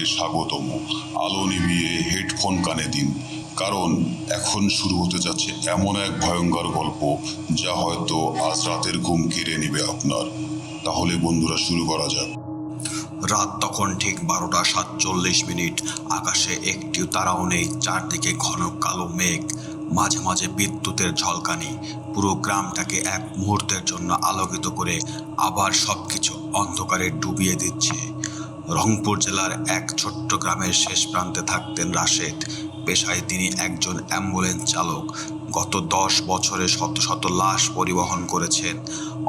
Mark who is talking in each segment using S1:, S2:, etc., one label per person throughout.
S1: আপনাকে স্বাগতম। আলো নিভিয়ে হেডফোন কানে দিন, কারণ এখন শুরু হতে যাচ্ছে এমন এক ভয়ঙ্কর গল্প যা হয়তো আজ রাতের ঘুম কেড়ে নেবে আপনার। তাহলে বন্ধুরা, শুরু করা যাক।
S2: রাত তখন ঠিক 12:47। আকাশে একটিও তারাও নেই, চারদিকে ঘন কালো মেঘ, মাঝে মাঝে বিদ্যুতের ঝলকানি পুরো গ্রামটাকে এক মুহূর্তের জন্য আলোকিত করে আবার সবকিছু অন্ধকারে ডুবিয়ে দিচ্ছে। রংপুর জেলার এক ছোট্ট গ্রামের শেষ প্রান্তে থাকতেন রাশেদ। পেশায় তিনি একজন অ্যাম্বুলেন্স চালক। গত 10 বছরে শত শত লাশ পরিবহন করেছেন,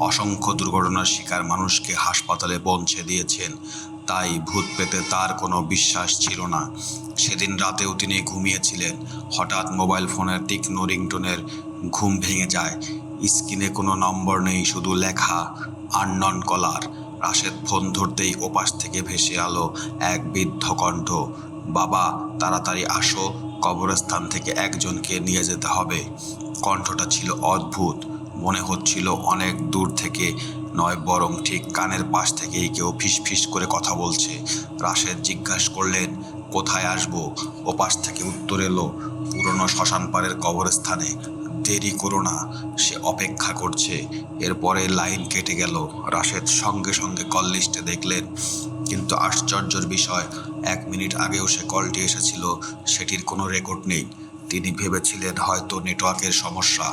S2: অসংখ্য দুর্ঘটনার শিকার মানুষকে হাসপাতালে পৌঁছে দিয়েছেন। তাই ভূত পেতে তার কোনো বিশ্বাস ছিল না। সেদিন রাতেও তিনি ঘুমিয়েছিলেন। হঠাৎ মোবাইল ফোনের তীক্ষ্ণ রিংটোনের ঘুম ভেঙে যায়। স্ক্রিনে কোনো নম্বর নেই, শুধু লেখা আননন কলার। রাশেদ ফোন ধরতেই ওপাশ থেকে ভেসে আলো এক বৃদ্ধ কণ্ঠ, বাবা তাড়াতাড়ি আসো, কবরস্থান থেকে একজনকে নিয়ে যেতে হবে। কণ্ঠটা ছিল অদ্ভুত, মনে হচ্ছিল অনেক দূর থেকে নয়, বরং ঠিক কানের পাশ থেকেই কেউ ফিসফিস করে কথা বলছে। রাশেদ জিজ্ঞাসা করলেন, কোথায় আসবো? ওপাশ থেকে উত্তর এলো, পুরনো শ্মশান পাড়ের কবরস্থানে। দেরি করো না, সে অপেক্ষা করছে। এরপরে লাইন কেটে গেল। রাশেদ সঙ্গে সঙ্গে কল লিস্টে দেখলেন, কিন্তু আশ্চর্যের বিষয়, 1 মিনিট আগেও সে কলটি এসেছিল, সেটির কোনো রেকর্ড নেই। তিনি ভেবেছিলেন হয়তো নেটওয়ার্কের সমস্যা,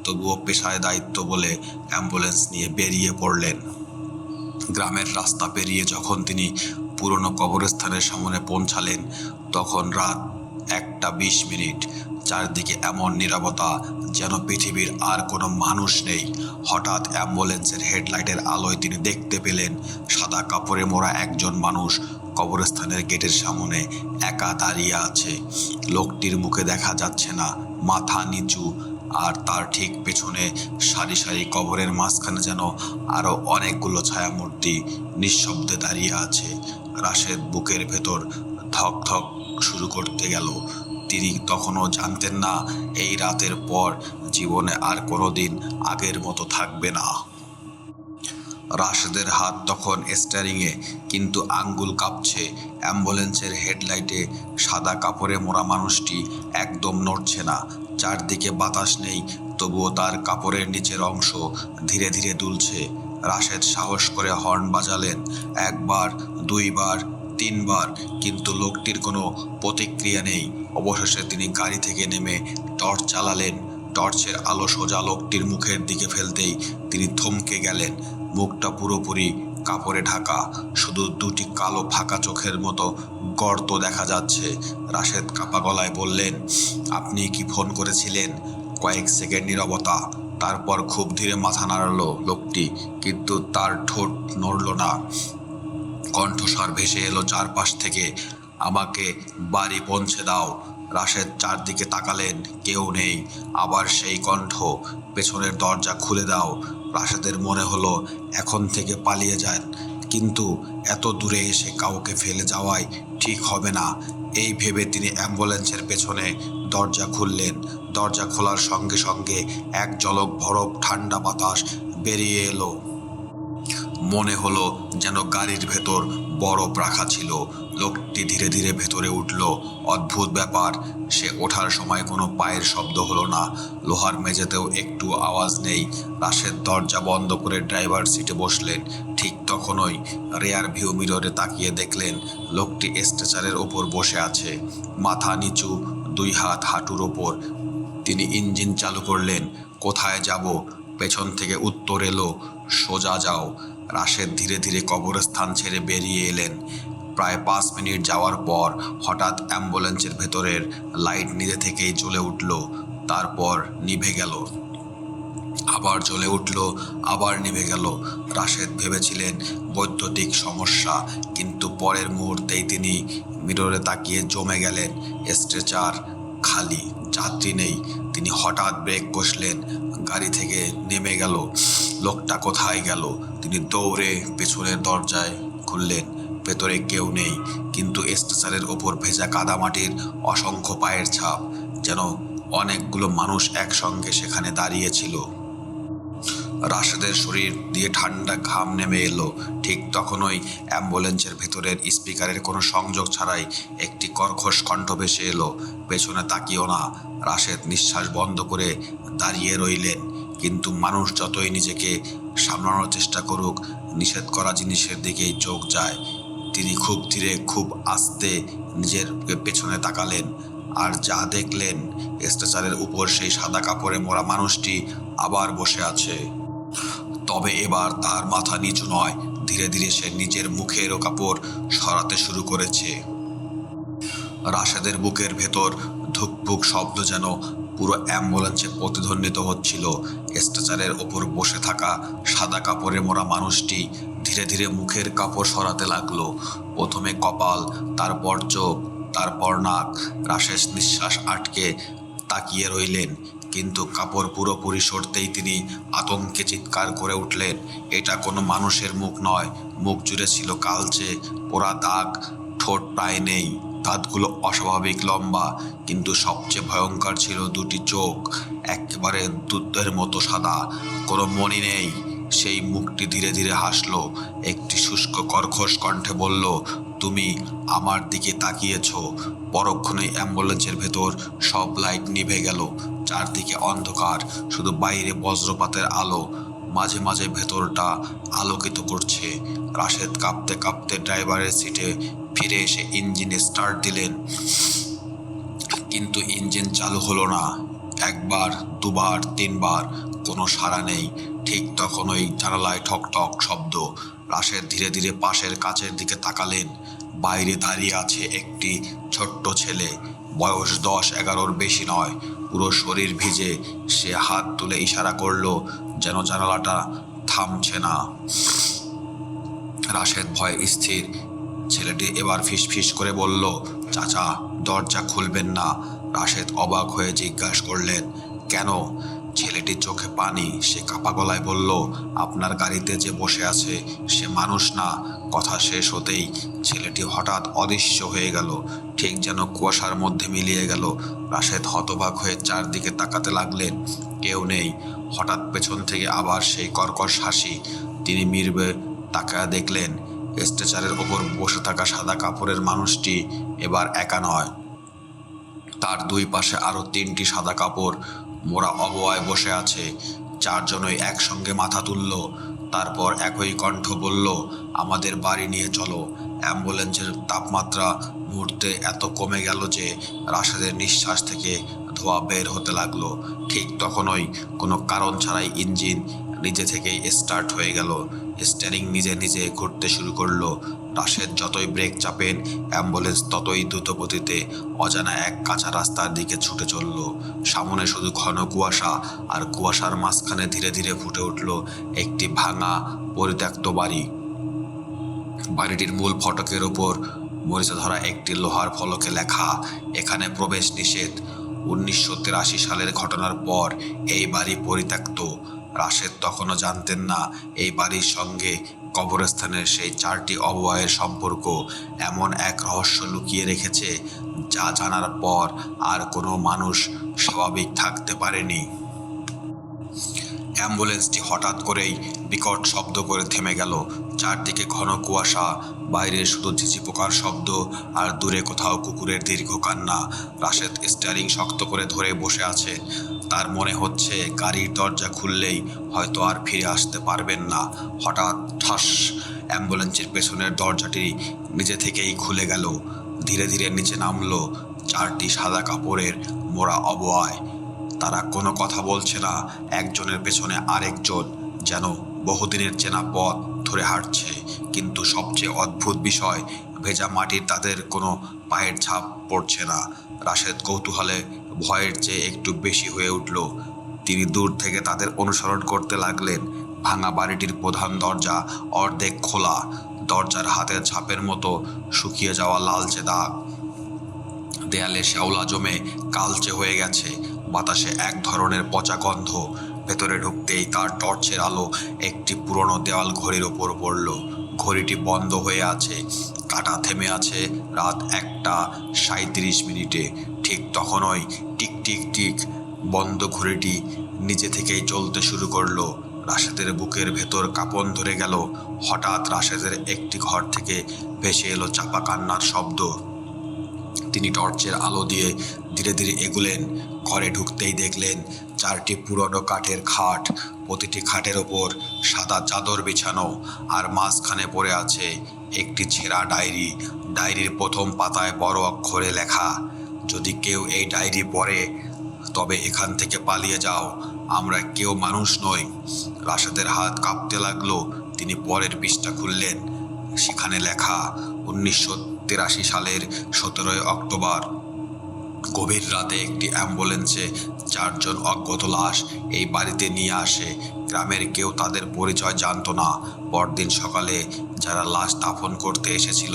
S2: তবুও পেশায় দায়িত্ব বলে অ্যাম্বুলেন্স নিয়ে বেরিয়ে পড়লেন। গ্রামের রাস্তা পেরিয়ে যখন তিনি পুরনো কবরস্থানের সামনে পৌঁছালেন, তখন রাত 1:20। চারদিকে এমন নীরবতা যেন পৃথিবীর আর কোনো মানুষ নেই। হঠাৎ অ্যাম্বুলেন্সের হেডলাইটের আলোয় তিনি দেখতে পেলেন সাদা কাপড়ে মোড়া একজন মানুষ কবরস্থানের গেটের সামনে একা দাঁড়িয়ে আছে। লোকটির মুখে দেখা যাচ্ছে না, মাথা নিচু, আর তার ঠিক পেছনে সারি সারি কবরের মাঝখানে যেন আরো অনেকগুলো ছায়ামূর্তি নিঃশব্দে দাঁড়িয়ে আছে। রাশেদ বুকের ভেতর ধক ধক শুরু করতে গেল। তিনি তখনও জানতেন না এই রাতের পর জীবনে আর কোনোদিন আগের মতো থাকবে না। রাশেদের হাত তখন স্টিয়ারিংয়ে, কিন্তু আঙ্গুল কাঁপছে। অ্যাম্বুলেন্সের হেডলাইটে সাদা কাপড়ে মোড়া মানুষটি একদম নড়ছে না। চারদিকে বাতাস নেই, তবুও তার কাপড়ের নিচের অংশ ধীরে ধীরে দুলছে। রাশেদ সাহস করে হর্ন বাজালেন, 1 বার, 2 বার, 3 বার, কিন্তু লোকটির কোনো প্রতিক্রিয়া নেই। অবশেষে তিনি গাড়ি থেকে নেমে টর্চ চালালেন। টর্চের আলো সোজা লোকটির মুখের দিকে ফেলতেই তিনি থমকে গেলেন। মুখটা পুরোপুরি কাপড়ে ঢাকা, শুধু 2টি কালো ফাঁকা চোখের মতো গর্ত দেখা যাচ্ছে। রাশেদ কাঁপা গলায় বললেন, আপনি কি ফোন করেছিলেন? কয়েক সেকেন্ড নীরবতা, তারপর খুব ধীরে মাথা নাড়ালো লোকটি, কিন্তু তার ঠোঁট নড়ল না। কণ্ঠস্বর ভেসে এলো চারপাশ থেকে, আমাকে বাড়ি পৌঁছে দাও। রাশেদ চারদিকে তাকালেন, কেউ নেই। আবার সেই কণ্ঠ, পেছনের দরজা খুলে দাও। রাশেদের মনে হলো এখন থেকে পালিয়ে যান, কিন্তু এত দূরে এসে কাউকে ফেলে যাওয়াই ঠিক হবে না। এই ভেবে তিনি অ্যাম্বুলেন্সের পেছনে দরজা খুললেন। দরজা খোলার সঙ্গে সঙ্গে এক ঝলক বরফ ঠান্ডা বাতাস বেরিয়ে এলো। মনে হলো যেন গাড়ির ভেতর বরফ রাখা ছিল। লোকটি ধীরে ধীরে ভেতরে উঠল। অদ্ভুত ব্যাপার, সে ওঠার সময় কোনো পায়ের শব্দ হলো না, লোহার মেঝেতেও একটু আওয়াজ নেই। রাশেদ দরজা বন্ধ করে ড্রাইভার সিটে বসলেন। ঠিক তখনই রেয়ার ভিউ মিররে তাকিয়ে দেখলেন লোকটি স্ট্রেচারের ওপর বসে আছে, মাথা নিচু, 2 হাত হাঁটুর ওপর। তিনি ইঞ্জিন চালু করলেন। কোথায় যাব? পেছন থেকে উত্তর এলো, সোজা যাও। রাশেদ ধীরে ধীরে কবরস্থান ছেড়ে বেরিয়ে এলেন। প্রায় 5 মিনিট যাওয়ার পর হঠাৎ অ্যাম্বুলেন্সের ভেতরের লাইট নিজে থেকেই জ্বলে উঠল, তারপর নিভে গেল। আবার জ্বলে উঠল, আবার নিভে গেল। রাশেদ ভেবেছিলেন বৈদ্যুতিক সমস্যা, কিন্তু পরের মুহূর্তেই তিনি মিররে তাকিয়ে জমে গেলেন। স্ট্রেচার খালি, যাত্রী নেই। তিনি হঠাৎ ব্রেক কষলেন, গাড়ি থেকে নেমে গেল। লোকটা কোথায় গেল? তিনি দৌড়ে পেছনের দরজায় খুললেন। ভেতরে কেউ নেই, কিন্তু স্ট্রেচারের ওপর ভেজা কাদামাটির অসংখ্য পায়ের ছাপ, যেন অনেকগুলো মানুষ একসঙ্গে সেখানে দাঁড়িয়েছিল। রাশেদের শরীর দিয়ে ঠান্ডা ঘাম নেমে এলো। ঠিক তখনই অ্যাম্বুলেন্সের ভেতরের স্পিকারের কোনো সংযোগ ছাড়াই একটি কর্কশ কণ্ঠ ভেসে এলো, পেছনে তাকিও না। রাশেদ নিঃশ্বাস বন্ধ করে দাঁড়িয়ে রইলেন, কিন্তু মানুষ যতই নিজেকে সামলানোর চেষ্টা করুক, নিষেধ করা জিনিসের দিকেই চোখ যায়। তিনি খুব ধীরে, খুব আস্তে নিজের পেছনে তাকালেন, আর যা দেখলেন, স্ট্রেচারের উপর সেই সাদা কাপড়ে মোড়া মানুষটি আবার বসে আছে। তবে এবার তার মাথা নিচু নয়, ধীরে ধীরে সে নিজের মুখেরও কাপড় সরাতে শুরু করেছে। রাশেদের বুকের ভেতর ধুকপুক শব্দ যেন পুরো অ্যাম্বুলেন্সে প্রতিধ্বনিত হচ্ছিল। স্ট্রেচারের ওপর বসে থাকা সাদা কাপড়ে মোড়া মানুষটি ধীরে ধীরে মুখের কাপড় সরাতে লাগলো। প্রথমে কপাল, তারপর চোখ, তারপর নাক। রাশেদ নিঃশ্বাস আটকে তাকিয়ে রইলেন, কিন্তু কাপড় পুরোপুরি সরতেই তিনি আতঙ্কে চিৎকার করে উঠলেন। এটা কোনো মানুষের মুখ নয়, মুখ জুড়ে ছিল কালচে পোড়া দাগ, ঠোঁট প্রায় নেই, দাঁতগুলো অস্বাভাবিক লম্বা, কিন্তু সবচেয়ে ভয়ঙ্কর ছিল দুটি চোখ, একেবারে দুধের মতো সাদা, কোনো মনি নেই। সেই মুখটি ধীরে ধীরে হাসলো, একটি শুষ্ক কর্কশ কণ্ঠে বলল, তুমি আমার দিকে তাকিয়েছ। পরক্ষণেই অ্যাম্বুলেন্সের ভেতর সব লাইট নিভে গেল, চারদিকে অন্ধকার, শুধু বাইরে বজ্রপাতের আলো মাঝে মাঝে ভেতরটা আলোকিত করছে। রাশেদ কাঁপতে কাঁপতে ড্রাইভারের সিটে ফিরে এসে ইঞ্জিনে স্টার্ট দিলেন, কিন্তু ইঞ্জিন চালু হলো না। একবার, দুবার, তিনবার, কোনো সাড়া নেই। ঠিক তখনই জানালায় ঠক ঠক শব্দ। রাশেদ ধীরে ধীরে পাশের কাচের দিকে তাকালেন। বাইরে দাঁড়িয়ে আছে একটি ছোট্ট ছেলে, বয়স 10-11-র বেশি নয়, পুরো শরীর ভিজে। সে হাত তুলে ইশারা করলো, যেন জানালাটা থামছে না। রাশেদ ভয়ে স্থির। ছেলেটি এবার ফিসফিস করে বলল, চাচা, দরজা খুলবেন না। রাশেদ অবাক হয়ে জিজ্ঞাসা করলেন, কেন? ছেলেটির চোখে পানি, সে কাপা গলায় বলল, আপনার গাড়িতে যে বসে আছে সে মানুষ না। কথা শেষ হতেই ছেলেটি হঠাৎ অদৃশ্য হয়ে গেল, ঠিক যেন কুয়াশার মধ্যে মিলিয়ে গেল। রাশেদ হতবাক হয়ে চারদিকে তাকাতে লাগলেন, কেউ নেই। হঠাৎ পেছন থেকে আবার সেই কর্কশ হাসি। তিনি মির্বে তাকায়া দেখলেন, স্ট্রেচারের ওপর বসে থাকা সাদা কাপড়ের মানুষটি এবার একা নয়, তার দুই পাশে আরো 3টি সাদা কাপড় মোড়া অবয়ায় বসে আছে। চারজনই একসঙ্গে মাথা তুলল, তারপর একই কণ্ঠ বলল, আমাদের বাড়ি নিয়ে চলো। অ্যাম্বুলেন্সের তাপমাত্রা মুহূর্তে এত কমে গেল যে রাশেদের নিঃশ্বাস থেকে ধোঁয়া বের হতে লাগলো। ঠিক তখনই কোনো কারণ ছাড়াই ইঞ্জিন নিজে থেকেই স্টার্ট হয়ে গেল, স্টিয়ারিং নিজে নিজে ঘুরতে শুরু করলো। রাশেদ যতই ব্রেক চাপেন, অ্যাম্বুলেন্স ততই দ্রুত গতিতে অজানা এক কাঁচা রাস্তার দিকে ছুটে চলল। সামনে শুধু ঘন কুয়াশা, আর কুয়াশার মাঝখানে ধীরে ধীরে ফুটে উঠল একটি ভাঙা পরিত্যক্ত বাড়ি। বাড়িটির মূল ফটকের ওপর মরিচা ধরা একটি লোহার ফলকে লেখা, এখানে প্রবেশ নিষেধ। 1983 সালের ঘটনার পর এই বাড়ি পরিত্যক্ত। রাশেদ তখনও জানতেন না এই বাড়ির সঙ্গে কবরস্থানের সেই 4টি অবয়বের সম্পর্ক এমন এক রহস্য লুকিয়ে রেখেছে, যা জানার পর আর কোনো মানুষ স্বাভাবিক থাকতে পারেনি। অ্যাম্বুলেন্সটি হঠাৎ করেই বিকট শব্দ করে থেমে গেল। চারদিকে ঘন কুয়াশা, বাইরে শুধু ঝিঝি পোকার শব্দ, আর দূরে কোথাও কুকুরের দীর্ঘ কান্না। রাশেদ স্টিয়ারিং শক্ত করে ধরে বসে আছে। তার মনে হচ্ছে গাড়ির দরজা খুললেই হয়তো আর ফিরে আসতে পারবেন না। হঠাৎ ঠাস, অ্যাম্বুলেন্সের পেছনের দরজাটি নিজে থেকেই খুলে গেল। ধীরে ধীরে নিচে নামলো 4টি সাদা কাপড়ের মোড়া অবয়ায়। তারা কোনো কথা বলছে না, একজনের পেছনে আরেকজন যেন বহুদিনের চেনা পথ ধরে হাঁটছে। কিন্তু সবচেয়ে অদ্ভুত বিষয়, ভেজা মাটির তাদের কোনো পায়ের ছাপ পড়ছে না। রাশেদ কৌতূহলে ভয়ের চেয়ে একটু বেশি হয়ে উঠল। তিনি দূর থেকে তাদের অনুসরণ করতে লাগলেন। ভাঙা বাড়িটির প্রধান দরজা অর্ধেক খোলা, দরজার হাতের ছাপের মতো শুকিয়ে যাওয়া লালচে দাগ, দেয়ালে শ্যাওলা জমে কালচে হয়ে গেছে। বাতাসে এক ধরনের পচা গন্ধ। ভেতরে ঢুকতেই তার টর্চের আলো একটি পুরনো দেওয়াল ঘড়ির ওপর পড়ল। ঘড়িটি বন্ধ হয়ে আছে, কাঁটা থেমে আছে রাত 1:37। ঠিক তখনই টিক টিক টিক বন্ধ ঘড়িটি নিজে থেকেই চলতে শুরু করলো। রাশেদের বুকের ভেতর কাঁপন ধরে গেল। হঠাৎ রাশেদের একটি ঘর থেকে ভেসে এলো চাপা কান্নার শব্দ। তিনি টর্চের আলো দিয়ে ধীরে ধীরে এগুলেন। ঘরে ঢুকতেই দেখলেন 4টি পুরনো কাঠের খাট, প্রতিটি খাটের ওপর সাদা চাদর বিছানো, আর মাঝখানে পড়ে আছে একটি ছেঁড়া ডায়েরি। ডায়েরির প্রথম পাতায় বড় অক্ষরে লেখা, যদি কেউ এই ডায়েরি পড়ে তবে এখান থেকে পালিয়ে যাও, আমরা কেউ মানুষ নই। রাশেদের হাত কাঁপতে লাগলো। তিনি পরের পৃষ্ঠা খুললেন। সেখানে লেখা 1983 সালের 17 অক্টোবর। গভীর রাতে একটি অ্যাম্বুলেন্সে 4 জন অজ্ঞাত লাশ এই বাড়িতে নিয়ে আসে। গ্রামের কেউ তাদের পরিচয় জানতো না। পরদিন সকালে যারা লাশ দাফন করতে এসেছিল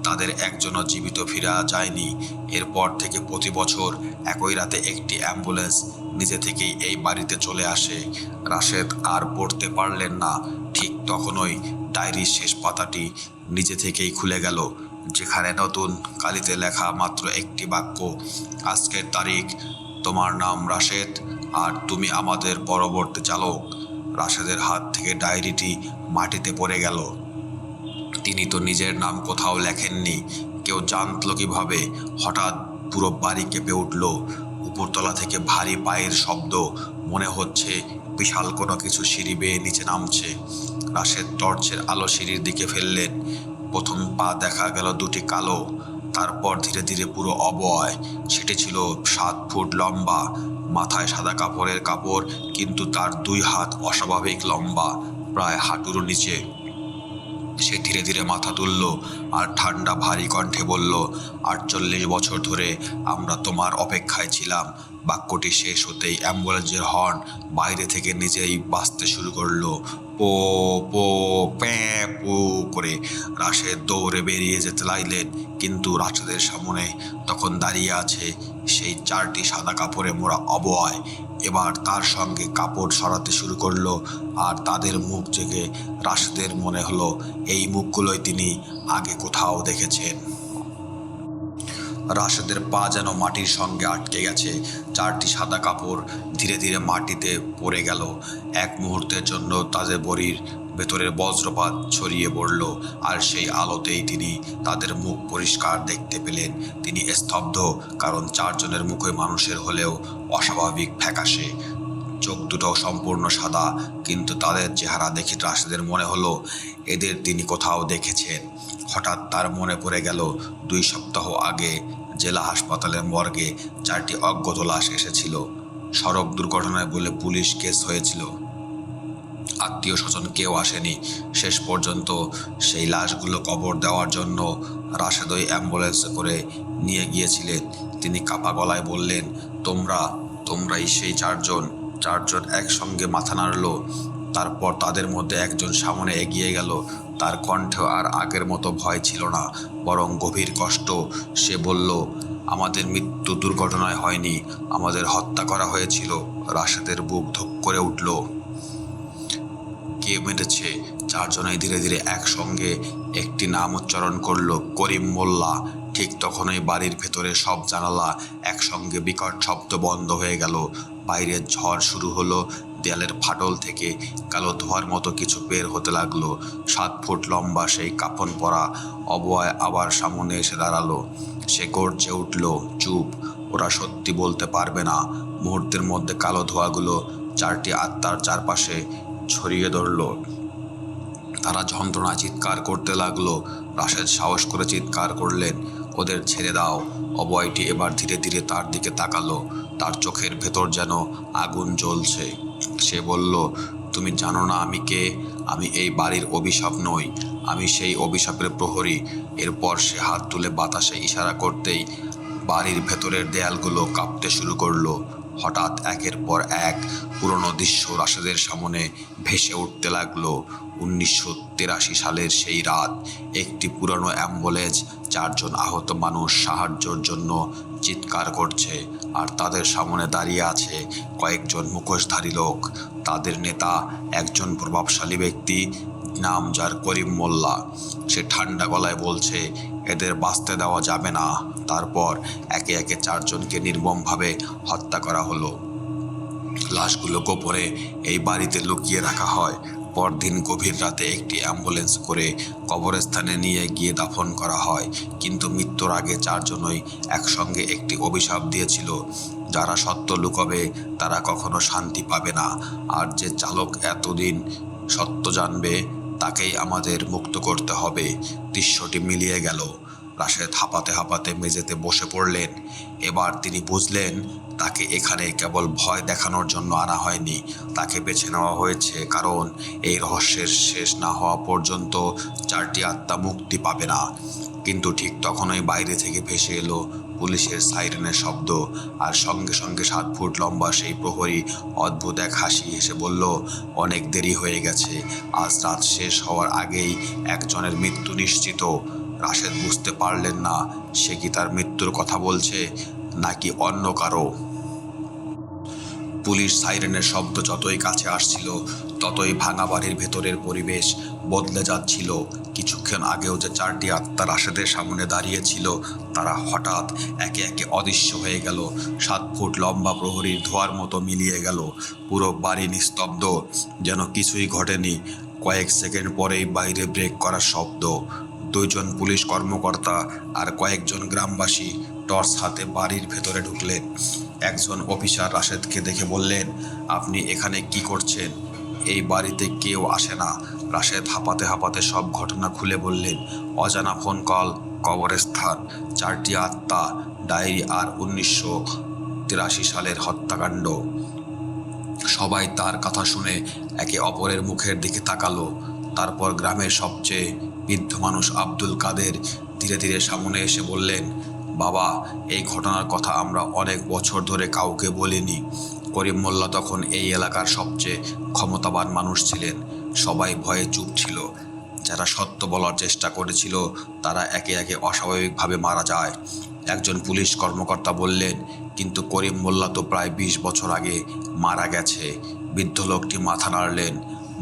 S2: তাদের একজনও জীবিত ফিরে যায়নি। এরপর থেকে প্রতি বছর একই রাতে একটি অ্যাম্বুলেন্স নিজে থেকেই এই বাড়িতে চলে আসে। রাশেদ আর পড়তে পারলেন না। ঠিক তখনই ডায়েরির শেষ পাতাটি নিজে থেকেই খুলে গেল, যেখানে নতুন কালিতে লেখা মাত্র একটি বাক্য, আজকের তারিখ, তোমার নাম রাশেদ আর তুমি আমাদের পরবর্তী চালক। রাশেদের হাত থেকে ডায়েরিটি মাটিতে পড়ে গেল। তিনি তো নিজের নাম কোথাও লেখেননি। কেউ জানতলো কিভাবে? হঠাৎ পুরো বাড়ি কেঁপে উঠল। উপরতলা থেকে ভারী পায়ের শব্দ, মনে হচ্ছে বিশাল কোনো কিছু সিঁড়ি বেয়ে নিচে নামছে। রাশেদ টর্চের আলো সিঁড়ির দিকে ফেললেন। প্রথম পা দেখা গেল দুটি কালো, তারপর ধীরে ধীরে পুরো অবয়। সেটি ছিল 7 ফুট লম্বা, মাথায় সাদা কাপড়ের কাপড়, কিন্তু তার 2 হাত অস্বাভাবিক লম্বা, প্রায় হাঁটুর নিচে। সে ধীরে ধীরে মাথা তুলল আর ঠান্ডা ভারী কণ্ঠে বলল, 48 বছর ধরে আমরা তোমার অপেক্ষায় ছিলাম। বাক্যটি শেষ হতেই অ্যাম্বুলেন্সের হর্ন বাইরে থেকে নিজেই বাজতে শুরু করলো, পো পো প্যাঁ পো করে। রাশেদ দৌড়ে বেরিয়ে যেতে লাগলেন, কিন্তু রাশেদের সামনে তখন দাঁড়িয়ে আছে সেই 4টি সাদা কাপড়ে মোড়া অবয়। এবার তার সঙ্গে কাপড় সরাতে শুরু করলো, আর তাদের মুখ জেগে রাশেদের মনে হলো এই মুখগুলোই তিনি আগে কোথাও দেখেছেন। রাশেদের পা যেন মাটির সঙ্গে আটকে গেছে। 4টি সাদা কাপড় ধীরে ধীরে মাটিতে পড়ে গেল। এক মুহূর্তের জন্য তাদের বড়ির ভেতরের বজ্রপাত ছড়িয়ে পড়ল, আর সেই আলোতেই তিনি তাদের মুখ পরিষ্কার দেখতে পেলেন। তিনি স্তব্ধ, কারণ 4 জনের মুখই মানুষের হলেও অস্বাভাবিক ফ্যাকাশে। চোখ দুটো সম্পূর্ণ সাদা, কিন্তু তাদের চেহারা দেখে রাশেদের মনে হলো এদের তিনি কোথাও দেখেছেন। হঠাৎ তার মনে পড়ে গেল 2 সপ্তাহ আগে জেলা হাসপাতালের মর্গে 4টি অজ্ঞাত লাশ এসেছিল। সড়ক দুর্ঘটনায় বলে পুলিশ কেস হয়েছিল। আত্মীয় স্বজন কেউ আসেনি। শেষ পর্যন্ত সেই লাশগুলো কবর দেওয়ার জন্য রাশেদ ওই অ্যাম্বুলেন্সে করে নিয়ে গিয়েছিলেন। তিনি কাপা গলায় বললেন, তোমরাই সেই 4 জন। 4 জন একসঙ্গে মাথা নাড়ল। তারপর তাদের মধ্যে একজন সামনে এগিয়ে গেল। তার কণ্ঠে আর আগের মতো ভয় ছিল না, বরং গভীর কষ্ট। সে বলল, আমাদের মৃত্যু দুর্ঘটনায় হয়নি, আমাদের হত্যা করা হয়েছিল। রাশেদের বুক ধক করে উঠল। কে মেরেছে? 4 জনেই ধীরে ধীরে একসঙ্গে একটি নাম উচ্চারণ করলো, করিম মোল্লা। ঠিক তখনই বাড়ির ভেতরে সব জানালা একসঙ্গে বিকট শব্দ বন্ধ হয়ে গেল। বাইরের ঝড় শুরু হলো। দেয়ালের ফাটল থেকে কালো ধোঁয়ার মতো কিছু বের হতে লাগলো। 7 ফুট লম্বা সেই কাফন পরা অবয় আবার সামনে এসে দাঁড়ালো। সে গর্জে উঠল, চুপ, ওরা সত্যি বলতে পারবে না। মুহূর্তের মধ্যে কালো ধোঁয়াগুলো 4টি আত্মার চারপাশে ছড়িয়ে ধরল। তারা যন্ত্রণা চিৎকার করতে লাগলো। রাশেদ সাহস করে চিৎকার করলেন, ওদের ছেড়ে দাও। অবয়টি এবার ধীরে ধীরে তার দিকে তাকালো। তার চোখের ভেতর যেন আগুন জ্বলছে। সে বলল, তুমি জানো না আমি কে? আমি এই বাড়ির অভিশাপ নই, আমি সেই অভিশাপের প্রহরী। এরপর সে হাত তুলে বাতাসে ইশারা করতেই বাড়ির ভেতরের দেয়ালগুলো কাঁপতে শুরু করলো। হঠাৎ একের পর এক পুরনো দৃশ্য রাশেদের সামনে ভেসে উঠতে লাগলো। 1983 সালের সেই রাত। একটি পুরনো অ্যাম্বুলেন্স, 4 জন আহত মানুষ সাহায্যের জন্য চিৎকার করছে, আর তাদের সামনে দাঁড়িয়ে আছে কয়েকজন মুখোশধারী লোক। তাদের নেতা একজন প্রভাবশালী ব্যক্তি, নাম যার করিম মোল্লা। সে ঠান্ডা গলায় বলছে, এদের বাঁচতে দেওয়া যাবে না। তারপর একে একে 4 জনকে নির্মমভাবে হত্যা করা হলো। লাশগুলো গোপনে এই বাড়িতে লুকিয়ে রাখা হয়। পরদিন গভীর রাতে একটি অ্যাম্বুলেন্স করে কবরস্থানে নিয়ে গিয়ে দাফন করা হয়। কিন্তু মৃত্যুর আগে চারজনই একসঙ্গে একটি অভিশাপ দিয়েছিল, যারা সত্য লুকাবে তারা কখনো শান্তি পাবে না, আর যে চালক এতদিন সত্য জানবে তাকেই আমাদের মুক্ত করতে হবে। দৃশ্যটি মিলিয়ে গেল। রাশেদ হাঁপাতে হাঁপাতে মেঝেতে বসে পড়লেন। এবার তিনি বুঝলেন তাকে এখানে কেবল ভয় দেখানোর জন্য আনা হয়নি, তাকে বেছে নেওয়া হয়েছে কারণ এই রহস্যের শেষ না হওয়া পর্যন্ত চারটি আত্মা মুক্তি পাবে না। কিন্তু ঠিক তখনই বাইরে থেকে ভেসে এলো পুলিশের সাইরেনের শব্দ, আর সঙ্গে সঙ্গে 7 ফুট লম্বা সেই প্রহরী অদ্ভুত এক হাসি হেসে বলল, অনেক দেরি হয়ে গেছে, আজ রাত শেষ হওয়ার আগেই একজনের মৃত্যু নিশ্চিত। রাশেদ বুঝতে পারলেন না সে কি তার মৃত্যুর কথা বলছে নাকি অন্য কারো। পুলিশ সাইরেনের শব্দ যতই কাছে আসছিল ততই ভাঙা বাড়ির ভেতরের পরিবেশ বদলে যাচ্ছিল। কিছুক্ষণ আগেও যে চারটি আত্মা রাশেদের সামনে দাঁড়িয়েছিল তারা হঠাৎ একে একে অদৃশ্য হয়ে গেল। 7 ফুট লম্বা প্রহরীর ধোঁয়ার মতো মিলিয়ে গেল। পুরো বাড়ি নিস্তব্ধ, যেন কিছুই ঘটেনি। কয়েক সেকেন্ড পরেই বাইরে ব্রেক করার শব্দ। 2 জন পুলিশ কর্মকর্তা আর কয়েকজন গ্রামবাসী টর্চ হাতে বাড়ির ভেতরে ঢুকলেন। একজন অফিসার রাশেদকে দেখে বললেন, আপনি এখানে কি করছেন? এই বাড়িতে কেউ আসে না। রাশেদ হাঁপাতে হাঁপাতে সব ঘটনা খুলে বললেন। অজানা ফোন কল, কবরস্থান, চারটি আত্মা, ডায়েরি আর 1983 সালের হত্যাকাণ্ড। সবাই তার কথা শুনে একে অপরের মুখের দিকে তাকালো। তারপর গ্রামের সবচেয়ে বৃদ্ধ মানুষ আব্দুল কাদের ধীরে ধীরে সামনে এসে বললেন, বাবা, এই ঘটনার কথা আমরা অনেক বছর ধরে কাউকে বলিনি। করিম মোল্লা তখন এই এলাকার সবচেয়ে ক্ষমতাবান মানুষ ছিলেন। সবাই ভয়ে চুপ ছিল। যারা সত্য বলার চেষ্টা করেছিল তারা একে একে অস্বাভাবিকভাবে মারা যায়। একজন পুলিশ কর্মকর্তা বললেন, কিন্তু করিম মোল্লা তো প্রায় 20 বছর আগে মারা গেছে। বৃদ্ধ লোকটি মাথা নাড়লেন,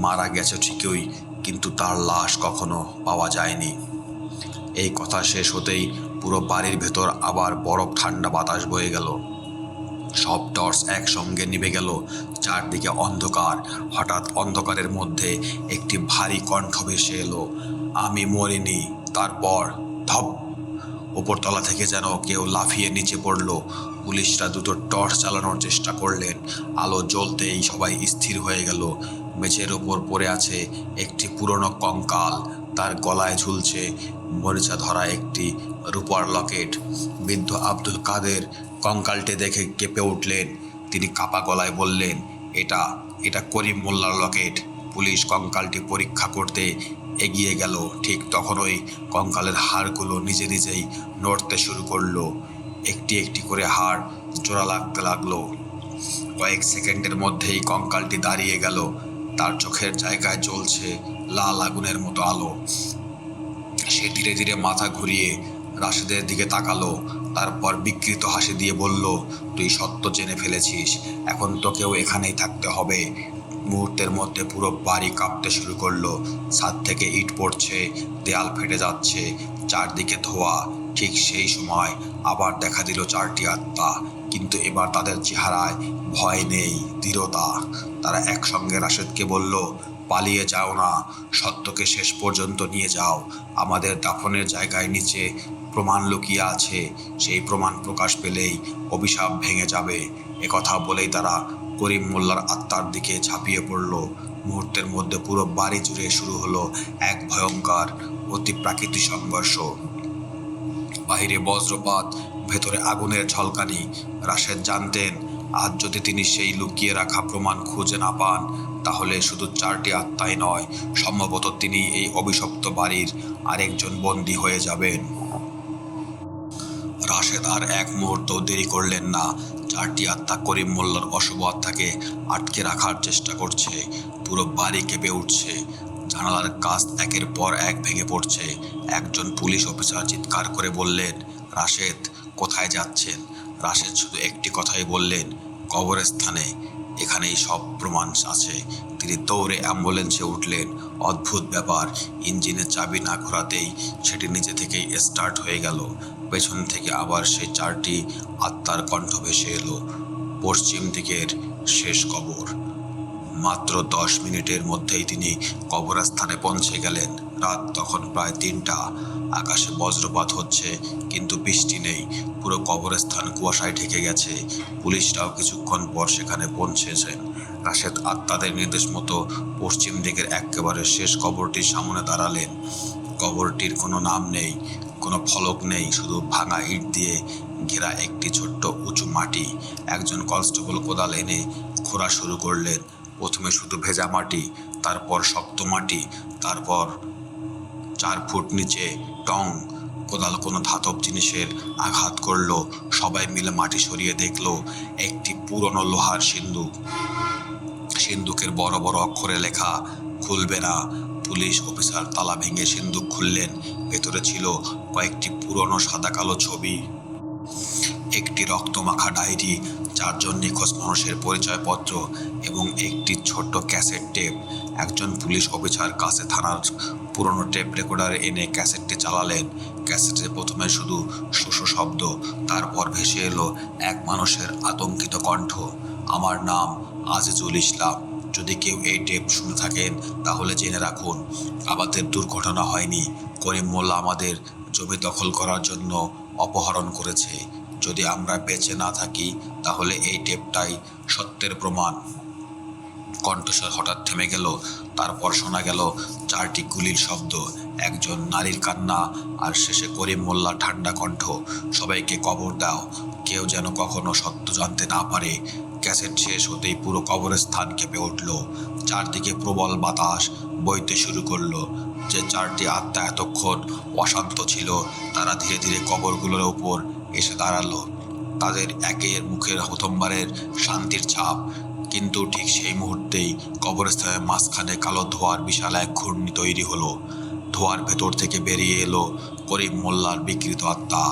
S2: মারা গেছে ঠিকই, কিন্তু তার লাশ কখনো পাওয়া যায়নি। এই কথা শেষ হতেই পুরো বাড়ির ভেতর আবার বরফ ঠান্ডা বাতাস বয়ে গেল। সব টর্চ একসঙ্গে নিভে গেল। চারদিকে অন্ধকার। হঠাৎ অন্ধকারের মধ্যে একটি ভারী কণ্ঠ ভেসে এলো, আমি মরিনি। তারপর ধপ, উপরতলা থেকে যেন কেউ লাফিয়ে নিচে পড়ল। পুলিশরা দুটো টর্চ চালানোর চেষ্টা করলেন। আলো জ্বলতেই সবাই স্থির হয়ে গেল। মেঝের ওপর পড়ে আছে একটি পুরনো কঙ্কাল, তার গলায় ঝুলছে মরিচা ধরা একটি রূপার লকেট। বৃদ্ধ আব্দুল কাদের কঙ্কালটি দেখে কেঁপে উঠলেন। তিনি কাপা গলায় বললেন, এটা এটা করিম মোল্লার লকেট। পুলিশ কঙ্কালটি পরীক্ষা করতে এগিয়ে গেল। ঠিক তখনই কঙ্কালের হাড়গুলো নিজে নিজেই নড়তে শুরু করলো। একটি একটি করে হাড় জোড়া লাগতে লাগলো। কয়েক সেকেন্ডের মধ্যেই কঙ্কালটি দাঁড়িয়ে গেল। তার চোখের জায়গায় জ্বলছে লাল আগুনের মতো আলো। সে ধীরে ধীরে মাথা ঘুরিয়ে রাশেদের দিকে তাকালো। তারপর বিকৃত হাসি দিয়ে বলল, তুই সত্য জেনে ফেলেছিস, এখন তোকেও এখানেই থাকতে হবে। মুহূর্তের মধ্যে পুরো বাড়ি কাঁপতে শুরু করলো। ছাদ থেকে ইট পড়ছে, দেয়াল ফেটে যাচ্ছে, চারদিকে ধোঁয়া। ঠিক সেই সময় আবার দেখা দিল চারটি আত্মা, কিন্তু এবার তাদের চেহারায় ভয় নেই, দৃঢ়তা। তারা একসঙ্গে রাশেদকে বলল, পালিয়ে যাও না, সত্যকে শেষ পর্যন্ত নিয়ে যাও। আমাদের দাফনের জায়গায় নিচে প্রমাণ লুকিয়ে আছে, সেই প্রমাণ প্রকাশ পেলেই অভিশাপ ভেঙে যাবে। একথা বলেই তারা করিম মোল্লার আত্মার দিকে ঝাঁপিয়ে পড়ল। মুহূর্তের মধ্যে পুরো বাড়ি জুড়ে শুরু হলো এক ভয়ঙ্কর অতি প্রাকৃতিক সংঘর্ষ। বাইরে বজ্রপাত, ভেতরে আগুনের ঝলকানি। রাশেদ জানতেন, আজ যদি তিনি সেই লুকিয়ে রাখা প্রমাণ খুঁজে না পান, তাহলে শুধু চারটি আত্মাই নয়, সম্ভবত তিনি এই অভিশপ্ত বাড়ির আরেকজন বন্দী হয়ে যাবেন। রাশেদ আর এক মুহূর্ত দেরি করলেন না। চারটি আত্মা করিম মোল্লার অশুভ আত্মাকে আটকে রাখার চেষ্টা করছে। পুরো বাড়ি কেঁপে উঠছে। জানালার কাঁচ একের পর এক ভেঙে পড়ছে। একজন পুলিশ অফিসার চিৎকার করে বললেন, রাশেদ, কোথায় যাচ্ছেন? রাশেদ শুধু একটি কথাই বললেন, কবরস্থানে, এখানেই সব প্রমাণ আছে। তিনি দৌড়ে অ্যাম্বুলেন্সে উঠলেন। অদ্ভুত ব্যাপার, ইঞ্জিনের চাবি না ঘোরাতেই সেটি নিজে থেকেই স্টার্ট হয়ে গেল। পেছন থেকে আবার সেই চারটি আত্মার কণ্ঠ ভেসে এলো, পশ্চিম দিকের শেষ কবর। মাত্র 10 মিনিটের মধ্যেই তিনি কবরস্থানে পৌঁছে গেলেন। রাত তখন প্রায় 3টা। আকাশে বজ্রপাত হচ্ছে, কিন্তু বৃষ্টি নেই। পুরো কবরস্থান কুয়াশায় ঢেকে গেছে। পুলিশরাও কিছুক্ষণ পর সেখানে পৌঁছেছেন। রাশেদ আত্মাদের নির্দেশ মতো পশ্চিম দিকের একেবারে শেষ কবরটির সামনে দাঁড়ালেন। কবরটির কোনো নাম নেই, কোনো ফলক নেই, শুধু ভাঙা ইট দিয়ে ঘেরা একটি ছোট্ট উঁচু মাটি। একজন কনস্টেবল কোদাল এনে খোঁড়া শুরু করলেন। প্রথমে শুধু ভেজা মাটি, তারপর শক্ত মাটি, তারপর 4 ফুট নিচে টং। কোদাল কোনো ধাতব জিনিসের আঘাত করলো। সবাই মিলে মাটি সরিয়ে দেখলো একটি পুরনো লোহার সিন্দুক। সিন্দুকের বড় বড় অক্ষরে লেখা, খুলবে না। পুলিশ অফিসার তালা ভেঙে সিন্দুক খুললেন। ভেতরে ছিল কয়েকটি পুরনো সাদা কালো ছবি, একটি রক্তমাখা ডায়েরি, 4 জন নিখোঁজ মানুষের পরিচয়পত্র এবং একটি ছোট্ট ক্যাসেট টেপ। একজন পুলিশ অফিসার কাছে থানার পুরনো টেপ রেকর্ডার এনে ক্যাসেটটি চালালেন। ক্যাসেটে প্রথমে শুধু শোষো শব্দ, তারপর ভেসে এলো এক মানুষের আতঙ্কিত কণ্ঠ। আমার নাম আজিজুল ইসলাম। যদি কেউ এই টেপ শুনে থাকেন তাহলে জেনে রাখুন, আমাদের দুর্ঘটনা হয়নি। করিম মোল্লা আমাদের জমি দখল করার জন্য অপহরণ করেছে। যদি আমরা বেঁচে না থাকি তাহলে এই টেপটাই সত্যের প্রমাণ। কণ্ঠস্বর হঠাৎ থেমে গেল। তারপর শোনা গেল 4টি গুলির শব্দ, একজন নারীর কান্না, আর শেষে করিম মোল্লার ঠান্ডা কণ্ঠ, সবাইকে কবর দাও, কেউ যেন কখনো সত্য জানতে না পারে। ক্যাসেট শেষ হতেই পুরো কবরস্থান কেঁপে উঠল। চারদিকে প্রবল বাতাস বইতে শুরু করলো। যে 4টি আত্মা এতক্ষণ অশান্ত ছিল, তারা ধীরে ধীরে কবরগুলোর উপর এসে দাঁড়ালো। তাদের একের মুখের প্রথমবারের শান্তির ছাপ। কিন্তু ঠিক সেই মুহূর্তেই কবরস্থানের মাঝখানে কালো ধোঁয়ার বিশাল এক ঘূর্ণি তৈরি হলো। ধোঁয়ার ভেতর থেকে বেরিয়ে এলো করিম মোল্লার বিকৃত আত্মা।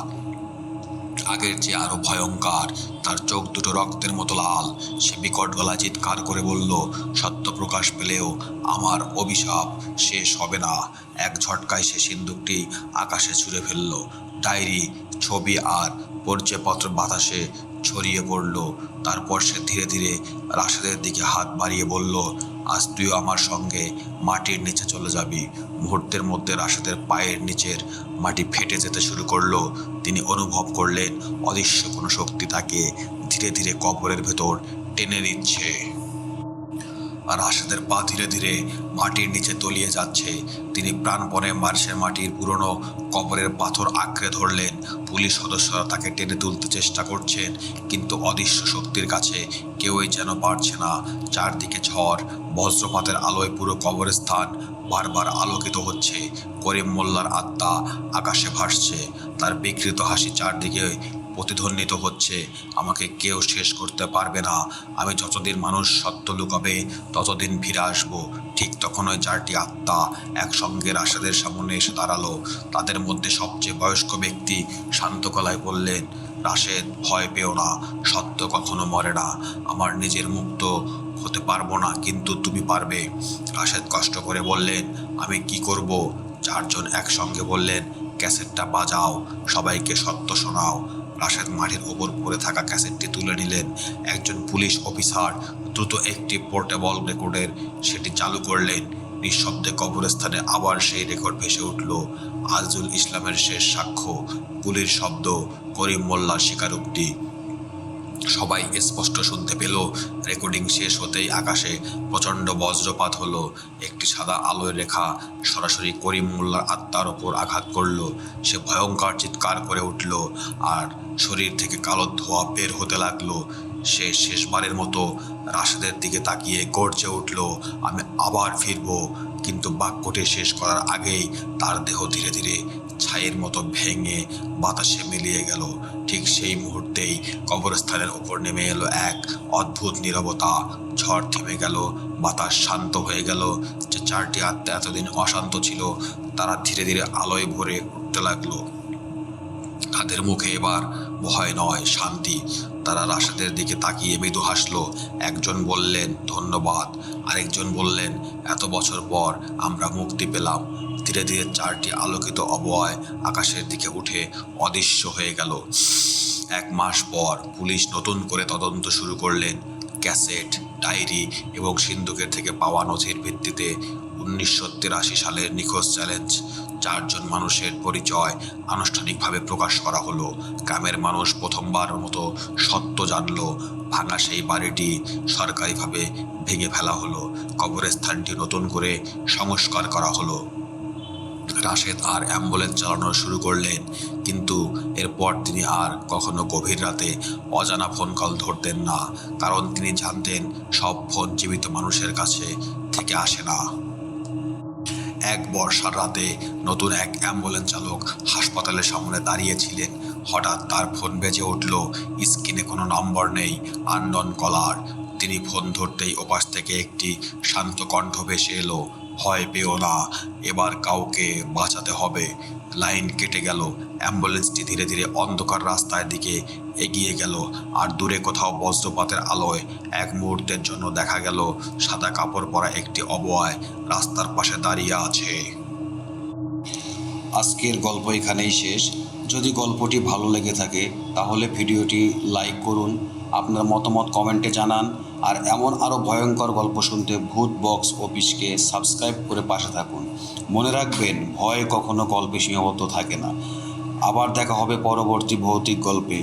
S2: আগের চেয়ে আরো ভয়ঙ্কর। তার চোখ দুটো রক্তের মতো লাল। সে বিকট গলায় চিৎকার করে বলল, সত্য প্রকাশ পেলেও আমার অভিশাপ শেষ হবে না। এক ঝটকায় সে সিন্দুকটি আকাশে ছুঁড়ে ফেলল। ডায়েরি, ছবি আর পরিচয়পত্র বাতাসে ছড়িয়ে পড়ল। তারপর সে ধীরে ধীরে রাশেদের দিকে হাত বাড়িয়ে বলল, আজ তুইও আমার সঙ্গে মাটির নিচে চলে যাবি। মুহূর্তের মধ্যে রাশেদের পায়ের নিচের মাটি ফেটে যেতে শুরু করলো। তিনি অনুভব করলেন অদৃশ্য কোনো শক্তি তাকে ধীরে ধীরে কবরের ভেতর টেনে নিচ্ছে। আর রাশেদের পা ধীরে ধীরে মাটির নিচে তলিয়ে যাচ্ছে। তিনি প্রাণপণে মার্শের মাটির পুরনো কবরের পাথর আঁকড়ে ধরলেন। পুলিশ সদস্যরা তাকে টেনে তুলতে চেষ্টা করছেন, কিন্তু অদৃশ্য শক্তির কাছে কেউই যেন পারছে না। চারদিকে ঝড়, বজ্রপাতের আলোয় পুরো কবরস্থান বারবার আলোকিত হচ্ছে। করিম মোল্লার আত্মা আকাশে ভাসছে, তার বিকৃত হাসি চারদিকে প্রতিধ্বনিত হচ্ছে। আমাকে কেউ শেষ করতে পারবে না। আমি যতদিন মানুষ সত্য লুকাবে ততদিন ফিরে আসবো। ঠিক তখন ওই 4টি আত্মা একসঙ্গে রাশেদের সামনে এসে দাঁড়ালো। তাদের মধ্যে সবচেয়ে বয়স্ক ব্যক্তি শান্ত গলায় বললেন, রাশেদ, ভয় পেও না, সত্য কখনো মরে না। আমার নিজের মুক্ত হতে পারবো না, কিন্তু তুমি পারবে। রাশেদ কষ্ট করে বললেন, আমি কি করব? 4 জন একসঙ্গে বললেন, ক্যাসেটটা বাজাও, সবাইকে সত্য শোনাও। রাশেদ মাটির ওপর পড়ে থাকা ক্যাসেটটি তুলে নিলেন। একজন পুলিশ অফিসার দ্রুত একটি পোর্টেবল রেকর্ডের সেটি চালু করলেন। নিঃশব্দে কবরস্থানে আবার সেই রেকর্ড ভেসে উঠল। আজিজুল ইসলামের শেষ সাক্ষ্য, গুলির শব্দ, করিম মোল্লার স্বীকারোক্তি, সবাই স্পষ্ট শুনতে পেল। রেকর্ডিং শেষ হতেই আকাশে প্রচণ্ড বজ্রপাত হলো। একটি সাদা আলোয় রেখা সরাসরি করিম মোল্লার আত্মার ওপর আঘাত করলো। সে ভয়ঙ্কর চিৎকার করে উঠল, আর শরীর থেকে কালো ধোঁয়া বের হতে লাগলো। সে শেষবারের মতো রাশেদের দিকে তাকিয়ে গর্জে উঠল, আমি আবার ফিরব। কিন্তু বাক্যটি শেষ করার আগেই তার দেহ ধীরে ধীরে ছাইয়ের মতো ভেঙে বাতাসে মিলিয়ে গেল। ঠিক সেই মুহূর্তেই কবরস্থানের ওপর নেমে এলো এক অদ্ভুত নীরবতা। ঝড় থেমে গেল, বাতাস শান্ত হয়ে গেল। যে 4টি আত্মা এতদিন অশান্ত ছিল, তারা ধীরে ধীরে আলোয় ভরে উঠতে লাগলো। তাদের মুখে এবার ভয় নয়, শান্তি। তারা রাশেদের দিকে তাকিয়ে মৃদু হাসলো। একজন বললেন, ধন্যবাদ। আরেকজন বললেন, এত বছর পর আমরা মুক্তি পেলাম। ধীরে ধীরে 4টি আলোকিত অবয়ব আকাশের দিকে উঠে অদৃশ্য হয়ে গেল। 1 মাস পর পুলিশ নতুন করে তদন্ত শুরু করলেন। ক্যাসেট, ডায়েরি এবং সিন্ধুকের থেকে পাওয়া নথির ভিত্তিতে 1983 সালের নিখোঁজ চ্যালেঞ্জ 4 জন মানুষের পরিচয় আনুষ্ঠানিকভাবে প্রকাশ করা হলো। গ্রামের মানুষ প্রথমবারের মতো সত্য জানল। ভাঙা সেই বাড়িটি সরকারিভাবে ভেঙে ফেলা হলো। কবরস্থানটি নতুন করে সংস্কার করা হলো। রাশেদ আর অ্যাম্বুলেন্স চালানো শুরু করলেন, কিন্তু এরপর তিনি আর কখনো গভীর রাতে অজানা ফোন কল ধরতেন না, কারণ তিনি জানতেন সব ফোন জীবিত মানুষের কাছে থেকে আসে না। এক বর্ষার রাতে নতুন এক অ্যাম্বুলেন্স চালক হাসপাতালের সামনে দাঁড়িয়েছিলেন। হঠাৎ তার ফোন বেজে উঠল। স্ক্রিনে কোনো নম্বর নেই, আননোন কলার। তিনি ফোন ধরতেই ওপাশ থেকে একটি শান্ত কণ্ঠ ভেসে এলো, ভয় পেও না, এবার কাউকে বাঁচাতে হবে। লাইন কেটে গেল। অ্যাম্বুলেন্সটি ধীরে ধীরে অন্ধকার রাস্তার দিকে এগিয়ে গেল। আর দূরে কোথাও বজ্রপাতের আলোয় এক মুহূর্তের জন্য দেখা গেল সাদা কাপড় পরা একটি অবয়ব রাস্তার পাশে দাঁড়িয়ে আছে। আজকের গল্প এখানেই শেষ। যদি গল্পটি ভালো লেগে থাকে তাহলে ভিডিওটি লাইক করুন, আপনার মতামত কমেন্টে জানান, আর এমন আরও ভয়ঙ্কর গল্প শুনতে ভূত বক্স অফিসকে সাবস্ক্রাইব করে পাশে থাকুন। মনে রাখবেন, ভয় কখনো গল্পে সীমাবদ্ধ থাকে না। আবার দেখা হবে পরবর্তী ভৌতিক গল্পে।